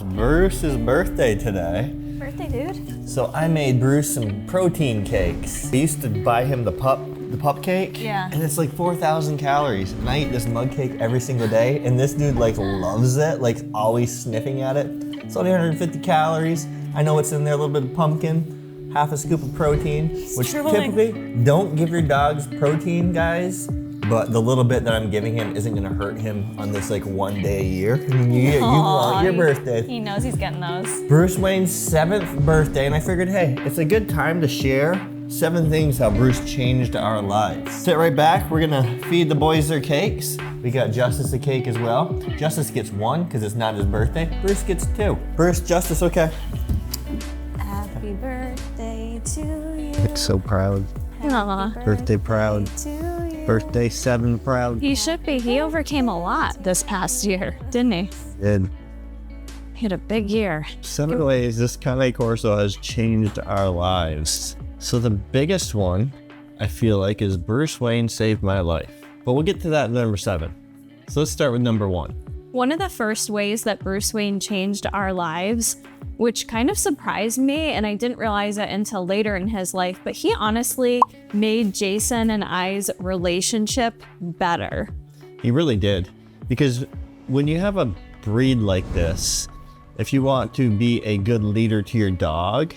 it's Bruce's birthday today. Birthday, dude. So I made Bruce some protein cakes. I used to buy him the pup cake. Yeah. And it's like 4,000 calories. And I eat this mug cake every single day. And this dude like loves it, like always sniffing at it. It's only 150 calories. I know what's in there, a little bit of pumpkin, half a scoop of protein, which typically don't give your dogs protein, guys. But the little bit that I'm giving him isn't gonna hurt him on this like one day a year. You want your birthday. He knows he's getting those. Bruce Wayne's 7th birthday, and I figured, hey, it's a good time to share 7 things how Bruce changed our lives. Sit right back, we're gonna feed the boys their cakes. We got Justice a cake as well. Justice gets 1 because it's not his birthday. Bruce gets 2. Bruce, Justice, okay. Happy birthday to you. Looks so proud. Aww. Birthday proud. Birthday 7 proud. He should be. He overcame a lot this past year, didn't he? Did. He had a big year. 7 ways this Cane Corso has changed our lives. So the biggest one, I feel like, is Bruce Wayne saved my life. But we'll get to that in number 7. So let's start with number 1. One of the first ways that Bruce Wayne changed our lives, which kind of surprised me, and I didn't realize it until later in his life, but he honestly made Jason and I's relationship better. He really did. Because when you have a breed like this, if you want to be a good leader to your dog,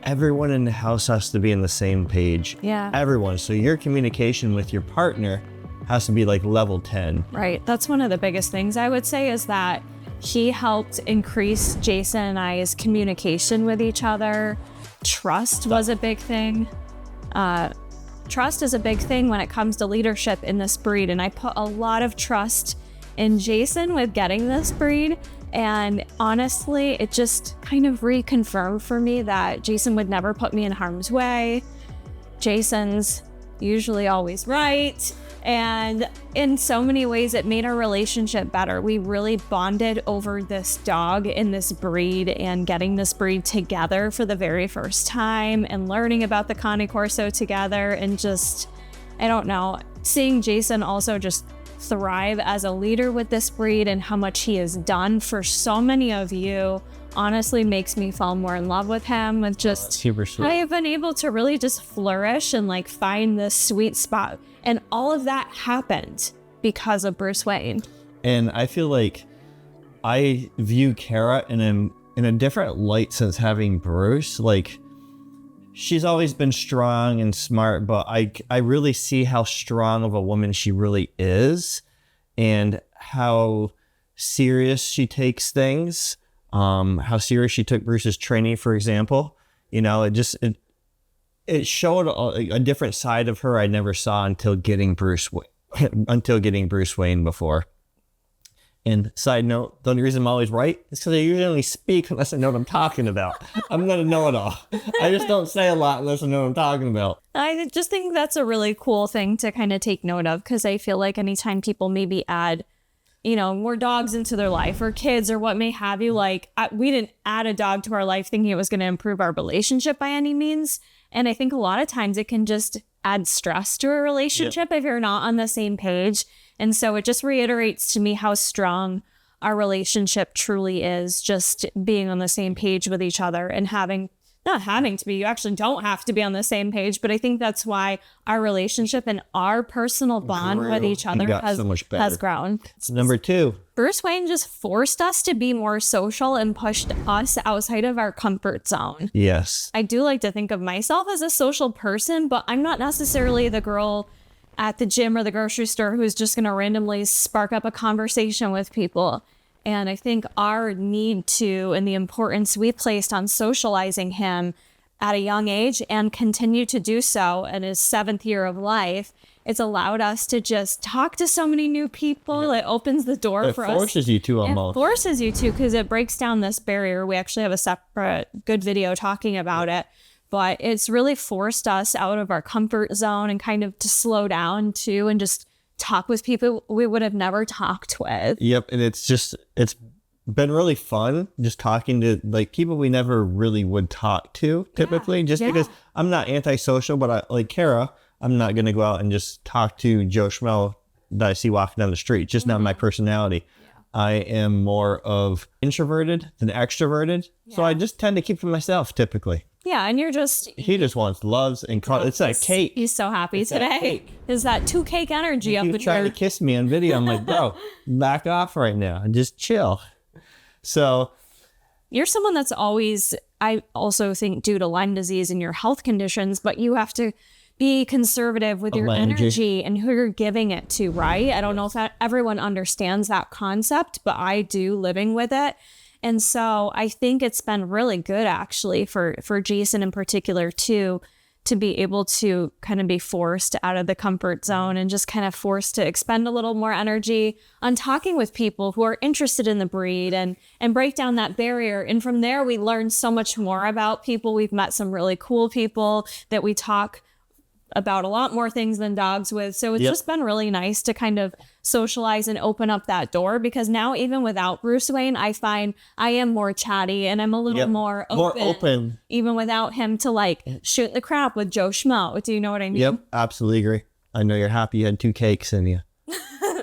everyone in the house has to be on the same page. Yeah. Everyone. So your communication with your partner has to be like level 10. Right. That's one of the biggest things I would say is that he helped increase Jason and I's communication with each other. Trust was a big thing. Trust is a big thing when it comes to leadership in this breed. And I put a lot of trust in Jason with getting this breed. And honestly, it just kind of reconfirmed for me that Jason would never put me in harm's way. Jason's usually always right. And in so many ways, it made our relationship better. We really bonded over this dog and this breed and getting this breed together for the very first time and learning about the Cane Corso together and just, I don't know, seeing Jason also just thrive as a leader with this breed and how much he has done for so many of you honestly makes me fall more in love with him. With just super sweet. I have been able to really just flourish and like find this sweet spot, and all of that happened because of Bruce Wayne. And I feel like I view Kara in a different light since having Bruce. Like, she's always been strong and smart, but I really see how strong of a woman she really is and how serious she takes things. How serious she took Bruce's training, for example. You know, it showed a different side of her I never saw until getting Bruce Wayne before. And side note, the only reason I'm always right is because I usually only speak unless I know what I'm talking about. I'm not a know-it-all. I just don't say a lot unless I know what I'm talking about. I just think that's a really cool thing to kind of take note of, because I feel like anytime people maybe add, you know, more dogs into their life or kids or what may have you, like we didn't add a dog to our life thinking it was going to improve our relationship by any means. And I think a lot of times it can just add stress to a relationship if you're not on the same page. And so it just reiterates to me how strong our relationship truly is, just being on the same page with each other and not having to be, you actually don't have to be on the same page, but I think that's why our relationship and our personal bond with each other has grown. Number 2. Bruce Wayne just forced us to be more social and pushed us outside of our comfort zone. Yes. I do like to think of myself as a social person, but I'm not necessarily the girl at the gym or the grocery store who's just going to randomly spark up a conversation with people. And I think our need to, and the importance we placed on socializing him at a young age and continue to do so in his 7th year of life, it's allowed us to just talk to so many new people. It opens the door for us. It forces you to almost. It forces you to, because it breaks down this barrier. We actually have a separate good video talking about it. But it's really forced us out of our comfort zone and kind of to slow down too and just talk with people we would have never talked with. Yep. And it's been really fun just talking to like people we never really would talk to typically, because I'm not antisocial, but I like Kara, I'm not going to go out and just talk to Joe Schmo that I see walking down the street. Just not my personality. I am more of introverted than extroverted. So I just tend to keep to myself typically. Yeah, and you're just... He just wants loves and it's that cake. He's so happy today. Is that 2 cake energy up in He's trying to kiss me on video. I'm like, bro, back off right now and just chill. So... You're someone that's always, I also think, due to Lyme disease and your health conditions, but you have to be conservative with your energy and who you're giving it to, right? I don't know if everyone understands that concept, but I do, living with it. And so I think it's been really good, actually, for Jason in particular, too, to be able to kind of be forced out of the comfort zone and just kind of forced to expend a little more energy on talking with people who are interested in the breed and break down that barrier. And from there, we learn so much more about people. We've met some really cool people that we talk about a lot more things than dogs with. So it's just been really nice to kind of socialize and open up that door, because now even without Bruce Wayne, I find I am more chatty and I'm a little more open. Even without him to like shoot the crap with Joe Schmo. Do you know what I mean? Yep, absolutely agree. I know you're happy you had 2 cakes in you.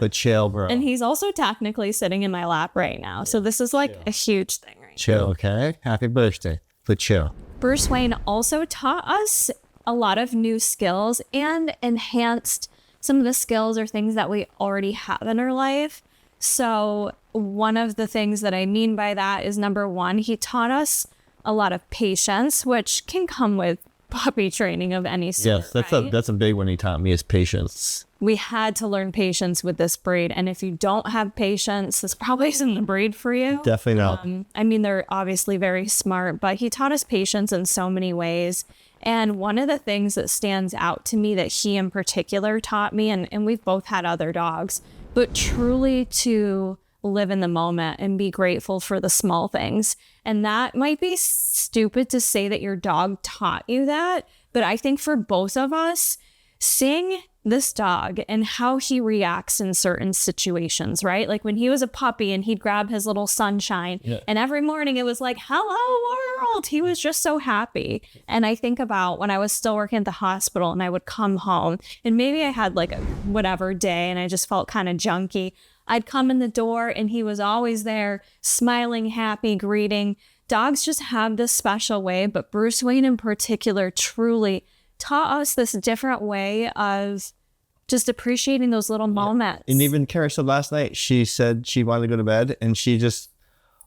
But chill, bro. And he's also technically sitting in my lap right now. So this is like a huge thing right now. Chill, okay? Happy birthday. But chill. Bruce Wayne also taught us a lot of new skills and enhanced some of the skills or things that we already have in our life. So one of the things that I mean by that is, number one, he taught us a lot of patience, which can come with puppy training of any sort. Yes, that's a big one he taught me, is patience. We had to learn patience with this breed. And if you don't have patience, this probably isn't the breed for you. Definitely not. I mean, they're obviously very smart, but he taught us patience in so many ways. And one of the things that stands out to me that he in particular taught me, and we've both had other dogs, but truly to live in the moment and be grateful for the small things. And that might be stupid to say that your dog taught you that, but I think for both of us, seeing this dog and how he reacts in certain situations, right? Like when he was a puppy and he'd grab his little sunshine and every morning it was like, hello world. He was just so happy. And I think about when I was still working at the hospital and I would come home and maybe I had like a whatever day and I just felt kind of junky. I'd come in the door and he was always there, smiling, happy, greeting. Dogs just have this special way, but Bruce Wayne in particular truly taught us this different way of just appreciating those little moments. And even Kara said last night, she said she wanted to go to bed and she just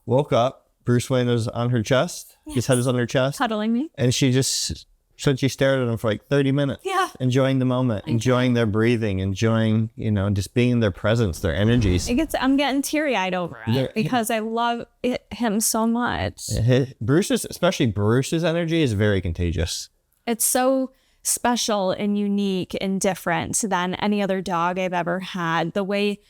woke up. Bruce Wayne was on her chest. His head was on her chest. Cuddling me. And she just said she stared at him for like 30 minutes. Yeah. Enjoying the moment, enjoying their breathing, enjoying, just being in their presence, their energies. I'm getting teary-eyed over it because I love him so much. Especially Bruce's energy is very contagious. It's so special and unique and different than any other dog I've ever had. The way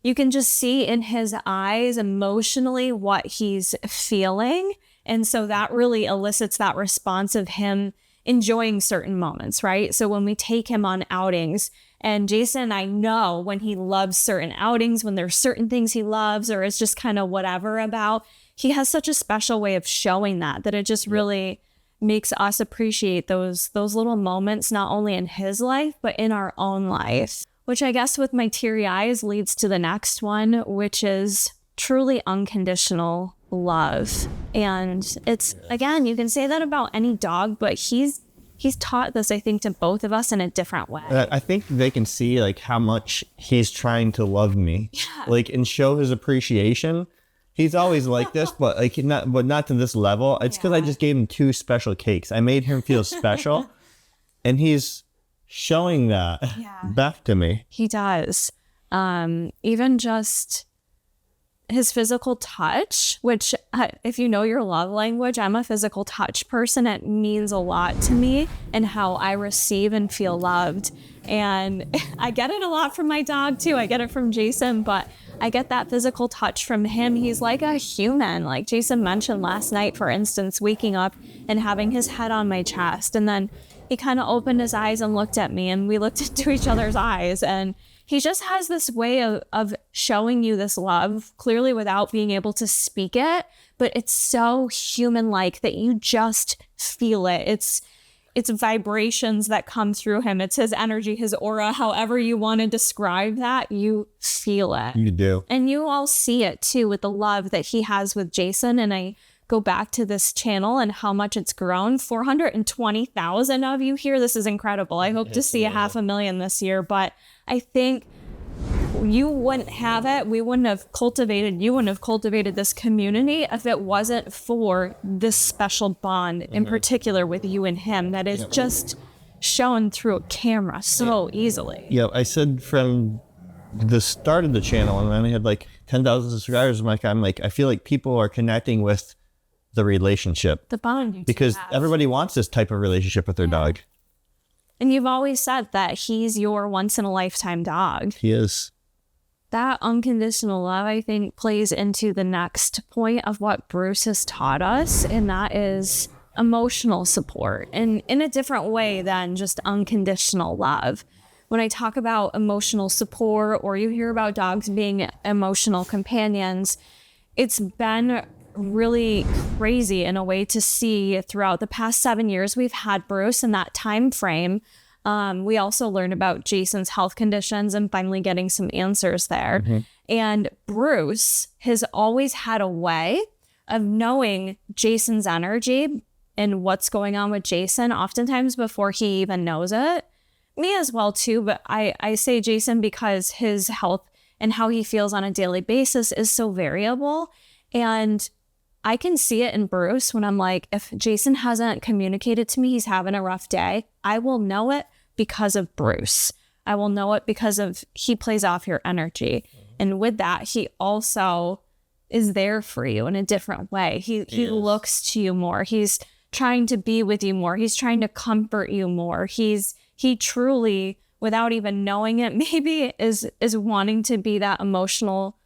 you can just see in his eyes emotionally what he's feeling. And so that really elicits that response of him enjoying certain moments, right? So when we take him on outings, and Jason, I know when he loves certain outings, when there's certain things he loves or is just kind of whatever about, he has such a special way of showing that it just really makes us appreciate those little moments, not only in his life, but in our own life. Which I guess with my teary eyes leads to the next one, which is truly unconditional love. And it's, again, you can say that about any dog, but he's taught this, I think, to both of us in a different way. I think they can see like how much he's trying to love me, and show his appreciation. He's always like this, but not to this level. It's because I just gave him 2 special cakes. I made him feel special, and he's showing that back to me. He does. Even just his physical touch, which if you know your love language, I'm a physical touch person. It means a lot to me and how I receive and feel loved. And I get it a lot from my dog too. I get it from Jason, but I get that physical touch from him. He's like a human. Like Jason mentioned last night, for instance, waking up and having his head on my chest. And then he kind of opened his eyes and looked at me, and we looked into each other's eyes. And he just has this way of showing you this love, clearly without being able to speak it. But it's so human-like that you just feel it. it's vibrations that come through him. It's his energy, his aura, however you want to describe that, you feel it. You do. And you all see it too with the love that he has with Jason. And I go back to this channel and how much it's grown. 420,000 of you here. This is incredible. I hope to see 500,000 this year, but I think you wouldn't have it. You wouldn't have cultivated this community if it wasn't for this special bond in particular with you and him that is just shown through a camera so easily. Yeah, I said from the start of the channel, and then I had like 10,000 subscribers, I'm like, I feel like people are connecting with the relationship. The bond you because have. everybody wants this type of relationship with their dog. And you've always said that he's your once in a lifetime dog. He is. That unconditional love, I think, plays into the next point of what Bruce has taught us, and that is emotional support, and in a different way than just unconditional love. When I talk about emotional support, or you hear about dogs being emotional companions, it's been really crazy in a way to see throughout the past 7 years we've had Bruce in that time frame. We also learned about Jason's health conditions and finally getting some answers there. And Bruce has always had a way of knowing Jason's energy and what's going on with Jason, oftentimes before he even knows it. Me as well too, but I say Jason because his health and how he feels on a daily basis is so variable. And I can see it in Bruce when I'm like, if Jason hasn't communicated to me he's having a rough day, I will know it because of Bruce. I will know it because of he plays off your energy. And with that, he also is there for you in a different way. He looks to you more. He's trying to be with you more. He's trying to comfort you more. He truly, without even knowing it, maybe is wanting to be that emotional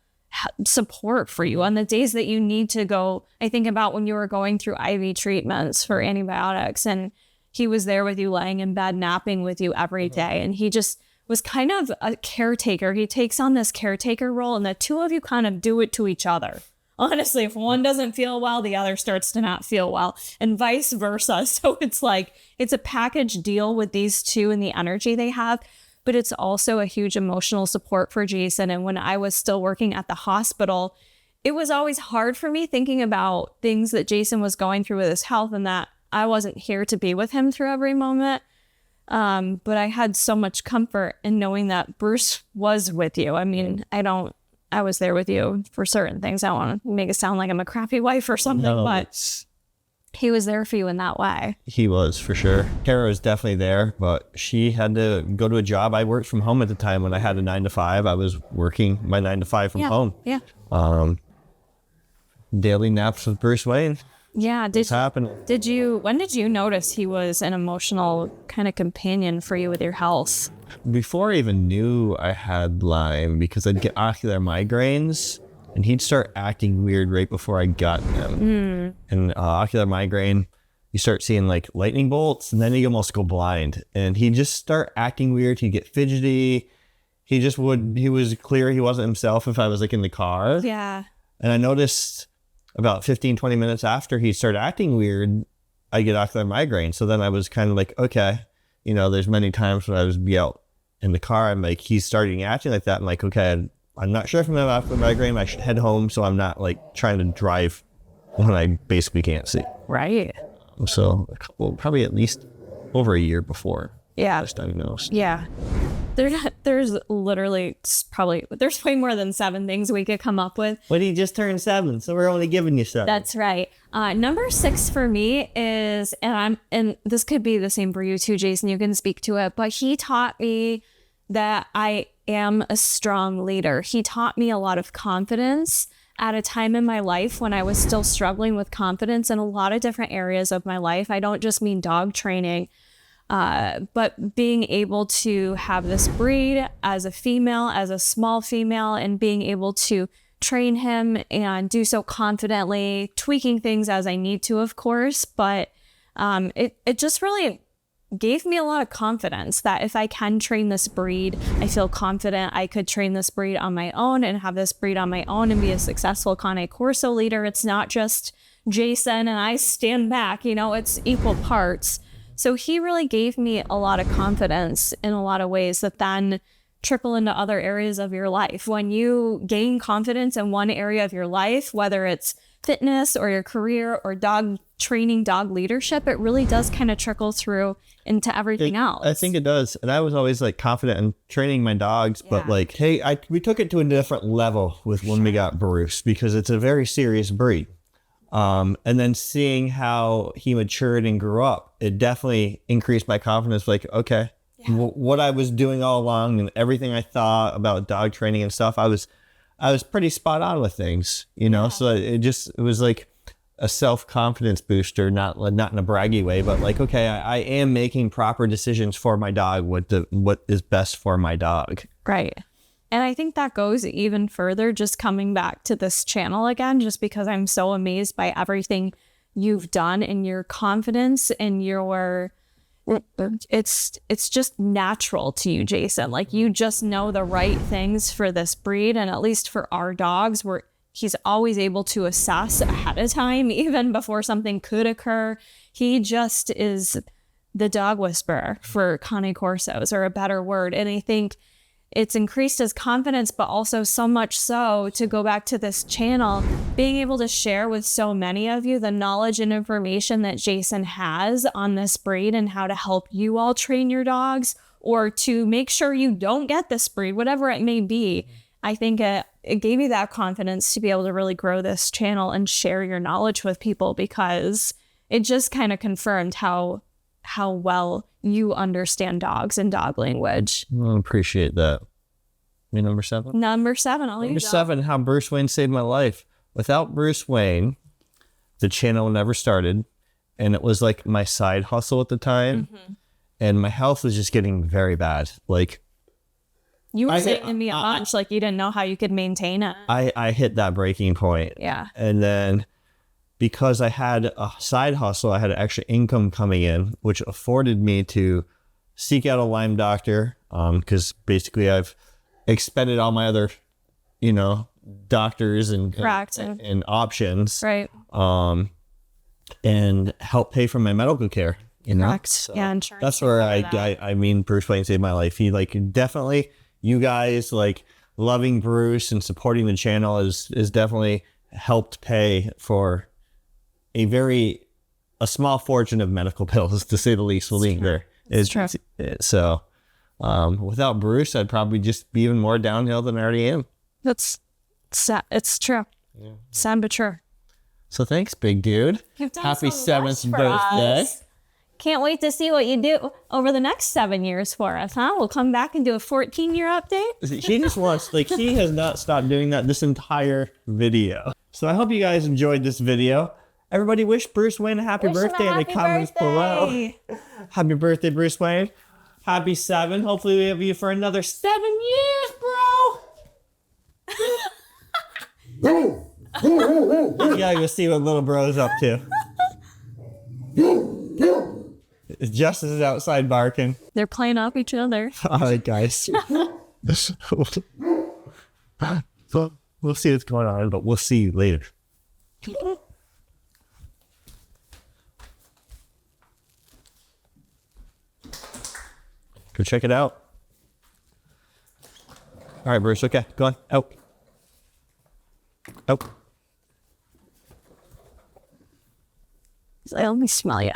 support for you on the days that you need to go. I think about when you were going through IV treatments for antibiotics, and he was there with you, laying in bed, napping with you every day. And he just was kind of a caretaker. He takes on this caretaker role, and the two of you kind of do it to each other. Honestly, if one doesn't feel well, the other starts to not feel well, and vice versa. So it's like, it's a package deal with these two and the energy they have, but it's also a huge emotional support for Jason. And when I was still working at the hospital, it was always hard for me thinking about things that Jason was going through with his health and that I wasn't here to be with him through every moment. But I had so much comfort in knowing that Bruce was with you. I mean, I was there with you for certain things. I don't want to make it sound like I'm a crappy wife or something, but he was there for you in that way. He was, for sure. Kara was definitely there, but she had to go to a job. I worked from home at the time. When I had a 9 to 5, I was working my 9 to 5 from home. Yeah. Daily naps with Bruce Wayne. Yeah. What's happening? When did you notice he was an emotional kind of companion for you with your health? Before I even knew I had Lyme, because I'd get ocular migraines, and he'd start acting weird right before I got him. And ocular migraine, you start seeing like lightning bolts, and then you almost go blind. And he'd just start acting weird. He'd get fidgety. He was clear he wasn't himself if I was like in the car. Yeah. And I noticed about 15, 20 minutes after he started acting weird, I get ocular migraine. So then I was kind of like, okay, there's many times when I was be out in the car, I'm like, he's starting acting like that. I'm like, okay, I'm not sure if I'm going to have ocular migraine. I should head home so I'm not like trying to drive when I basically can't see. Right. So probably at least over a year before I was diagnosed. Yeah. There's literally there's way more than 7 things we could come up with. But he just turned 7, so we're only giving you 7. That's right. Number 6 for me is, and this could be the same for you too, Jason, you can speak to it, but he taught me that I am a strong leader. He taught me a lot of confidence at a time in my life when I was still struggling with confidence in a lot of different areas of my life. I don't just mean dog training, but being able to have this breed as a female, as a small female, and being able to train him and do so confidently, tweaking things as I need to, of course. But it just really gave me a lot of confidence that if I can train this breed, I feel confident I could train this breed on my own and have this breed on my own and be a successful Cane Corso leader. It's not just Jason and I stand back, it's equal parts. So he really gave me a lot of confidence in a lot of ways that then trickle into other areas of your life. When you gain confidence in one area of your life, whether it's fitness or your career or dog training, dog leadership, it really does kind of trickle through into everything else. I think it does. And I was always like confident in training my dogs, but like, hey, we took it to a different level with when we got Bruce, because it's a very serious breed. And then seeing how he matured and grew up, it definitely increased my confidence. Like, okay, what I was doing all along and everything I thought about dog training and stuff, I was pretty spot on with things, you know? So it was like a self-confidence booster, not in a braggy way, but like, okay, I am making proper decisions for my dog, what is best for my dog. Right. And I think that goes even further, just coming back to this channel again, just because I'm so amazed by everything you've done and your confidence and it's just natural to you, Jason. Like, you just know the right things for this breed. And at least for our dogs, he's always able to assess ahead of time, even before something could occur. He just is the dog whisperer for Cane Corsos, or a better word. And I think it's increased his confidence, but also so much so, to go back to this channel, being able to share with so many of you the knowledge and information that Jason has on this breed and how to help you all train your dogs, or to make sure you don't get this breed, whatever it may be. I think it gave you that confidence to be able to really grow this channel and share your knowledge with people, because it just kind of confirmed how well you understand dogs and dog language. Well, I appreciate that. Me, number 7? Number 7, I'll leave Number 7, how Bruce Wayne saved my life. Without Bruce Wayne, the channel never started. And it was like my side hustle at the time. Mm-hmm. And my health was just getting very bad. Like, you were saying to me a bunch, like you didn't know how you could maintain it. I hit that breaking point. Yeah. And then because I had a side hustle, I had extra income coming in, which afforded me to seek out a Lyme doctor. Because basically I've expended all my other, doctors and options. Right. And help pay for my medical care. Correct. So yeah, insurance. That's where I mean, Bruce Wayne saved my life. He definitely, you guys loving Bruce and supporting the channel is definitely helped pay for a small fortune of medical bills, to say the least. It's true. So without Bruce, I'd probably just be even more downhill than I already am. That's sad. It's true. Yeah. Sad but true. So thanks, big dude. Happy 7th birthday. Can't wait to see what you do over the next 7 years for us, huh? We'll come back and do a 14-year update. He just wants, he has not stopped doing that this entire video. So I hope you guys enjoyed this video. Everybody wish Bruce Wayne a happy birthday in the comments below. Happy birthday, Bruce Wayne. Happy 7. Hopefully we have you for another 7 years, bro. You gotta go see what little bro's up to. Justice is outside barking. They're playing off each other. All right, guys. We'll see what's going on, but we'll see you later. Go check it out. All right, Bruce. Okay, go on. Out. Out. Let me smell ya.